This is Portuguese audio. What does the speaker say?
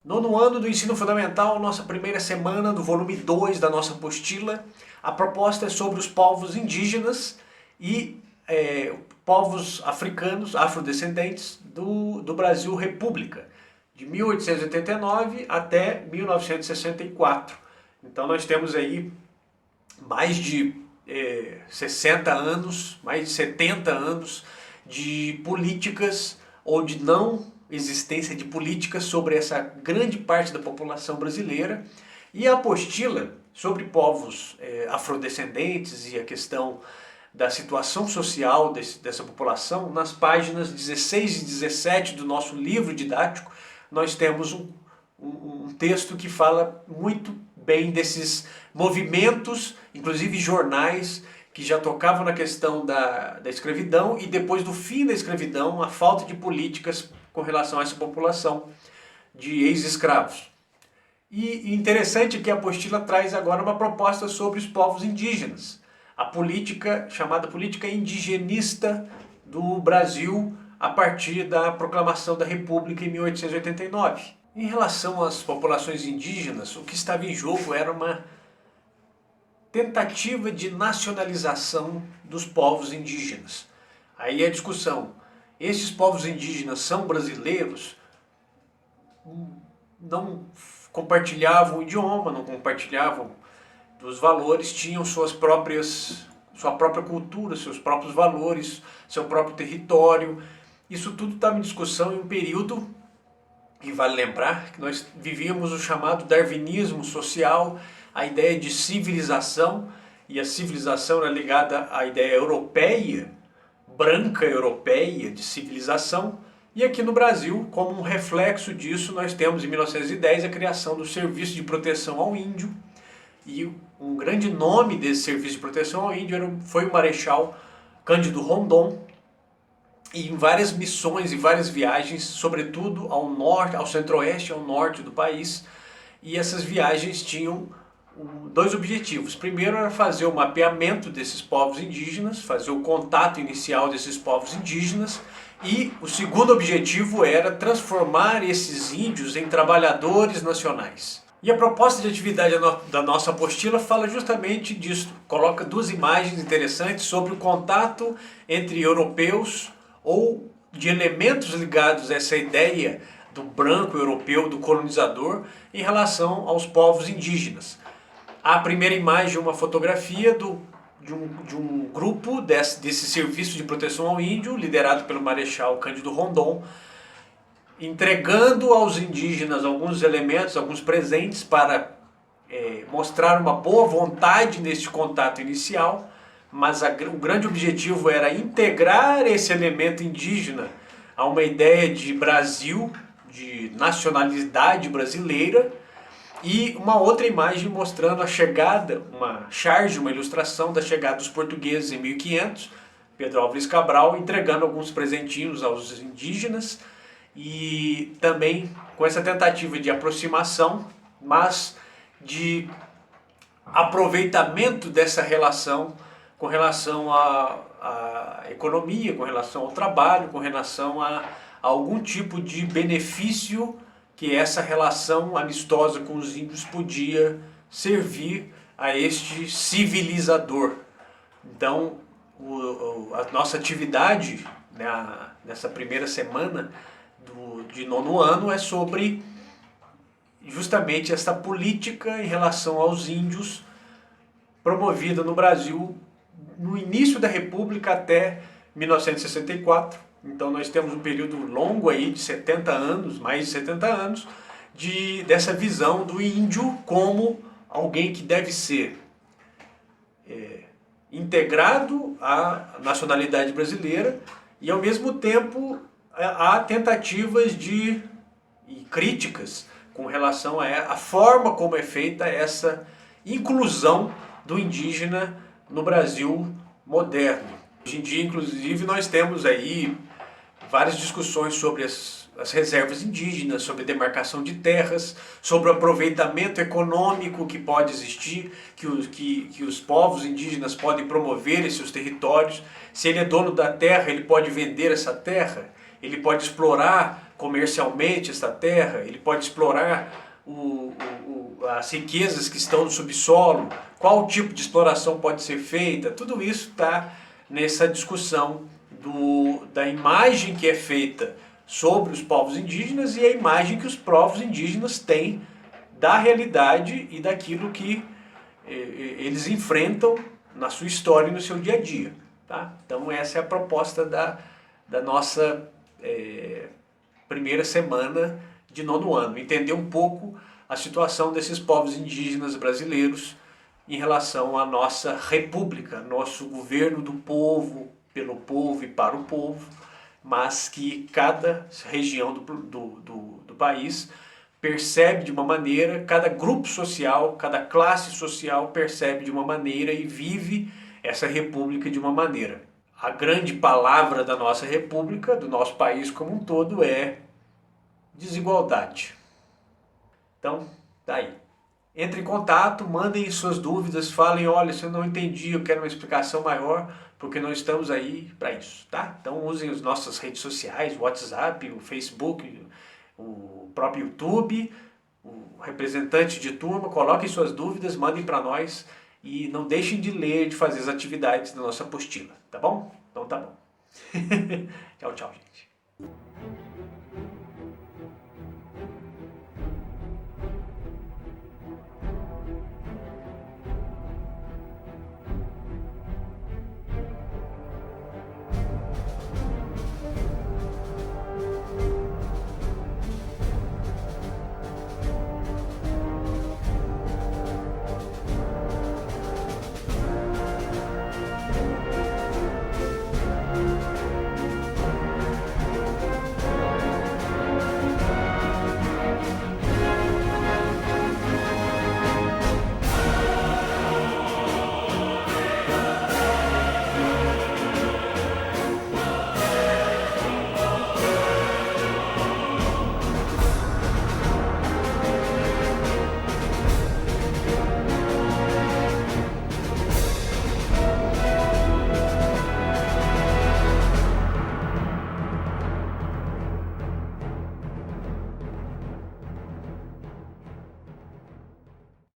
Nono ano do ensino fundamental, nossa primeira semana do volume 2 da nossa apostila. A proposta é sobre os povos indígenas e povos africanos, afrodescendentes do Brasil República, de 1889 até 1964. Então nós temos aí mais de 60 anos, mais de 70 anos de políticas ou de não existência de políticas sobre essa grande parte da população brasileira. E a apostila sobre povos afrodescendentes e a questão da situação social dessa população, nas páginas 16 e 17 do nosso livro didático, nós temos um texto que fala muito bem desses movimentos, inclusive jornais, que já tocavam na questão da escravidão e depois do fim da escravidão, a falta de políticas com relação a essa população de ex-escravos. E interessante que a apostila traz agora uma proposta sobre os povos indígenas, a política chamada política indigenista do Brasil a partir da proclamação da República em 1889. Em relação às populações indígenas, o que estava em jogo era uma tentativa de nacionalização dos povos indígenas. Aí a discussão, esses povos indígenas são brasileiros? Não compartilhavam o idioma, não compartilhavam dos valores, tinham sua própria cultura, seus próprios valores, seu próprio território. Isso tudo estava em discussão em um período, e vale lembrar que nós vivíamos o chamado darwinismo social, a ideia de civilização, e a civilização era ligada à ideia europeia, branca europeia de civilização. E aqui no Brasil, como um reflexo disso, nós temos em 1910 a criação do Serviço de Proteção ao Índio, e um grande nome desse Serviço de Proteção ao Índio foi o Marechal Cândido Rondon, e em várias missões e várias viagens, sobretudo ao norte, ao centro-oeste, ao norte do país, e essas viagens tinham dois objetivos. Primeiro era fazer o mapeamento desses povos indígenas, fazer o contato inicial desses povos indígenas, e o segundo objetivo era transformar esses índios em trabalhadores nacionais. E a proposta de atividade da nossa apostila fala justamente disso. Coloca duas imagens interessantes sobre o contato entre europeus ou de elementos ligados a essa ideia do branco europeu, do colonizador, em relação aos povos indígenas. A primeira imagem é uma fotografia de um grupo desse Serviço de Proteção ao Índio, liderado pelo Marechal Cândido Rondon, entregando aos indígenas alguns elementos, alguns presentes para mostrar uma boa vontade neste contato inicial, mas o grande objetivo era integrar esse elemento indígena a uma ideia de Brasil, de nacionalidade brasileira, e uma outra imagem mostrando a chegada, uma charge, uma ilustração da chegada dos portugueses em 1500, Pedro Álvares Cabral entregando alguns presentinhos aos indígenas, e também com essa tentativa de aproximação, mas de aproveitamento dessa relação com relação à economia, com relação ao trabalho, com relação a algum tipo de benefício que essa relação amistosa com os índios podia servir a este civilizador. Então, a nossa atividade, né, nessa primeira semana de nono ano é sobre justamente essa política em relação aos índios promovida no Brasil no início da República até 1964. Então nós temos um período longo aí de 70 anos, mais de 70 anos, dessa visão do índio como alguém que deve ser integrado à nacionalidade brasileira e ao mesmo tempo há tentativas e críticas com relação a forma como é feita essa inclusão do indígena no Brasil moderno. Hoje em dia, inclusive, nós temos aí várias discussões sobre as reservas indígenas, sobre a demarcação de terras, sobre o aproveitamento econômico que pode existir, que os povos indígenas podem promover em seus territórios. Se ele é dono da terra, ele pode vender essa terra, ele pode explorar comercialmente essa terra, ele pode explorar as riquezas que estão no subsolo, qual tipo de exploração pode ser feita. Tudo isso está nessa discussão da imagem que é feita sobre os povos indígenas e a imagem que os povos indígenas têm da realidade e daquilo que eles enfrentam na sua história e no seu dia a dia. Tá? Então essa é a proposta da nossa primeira semana de nono ano. Entender um pouco a situação desses povos indígenas brasileiros em relação à nossa república, nosso governo do povo, pelo povo e para o povo, mas que cada região do país percebe de uma maneira, cada grupo social, cada classe social percebe de uma maneira e vive essa república de uma maneira. A grande palavra da nossa república, do nosso país como um todo, é desigualdade. Então, tá aí. Entre em contato, mandem suas dúvidas, falem, olha, se eu não entendi, eu quero uma explicação maior, porque nós estamos aí para isso, tá? Então usem as nossas redes sociais, o WhatsApp, o Facebook, o próprio YouTube, o representante de turma, coloquem suas dúvidas, mandem para nós e não deixem de ler, de fazer as atividades da nossa apostila, tá bom? Então tá bom. Tchau, tchau, gente.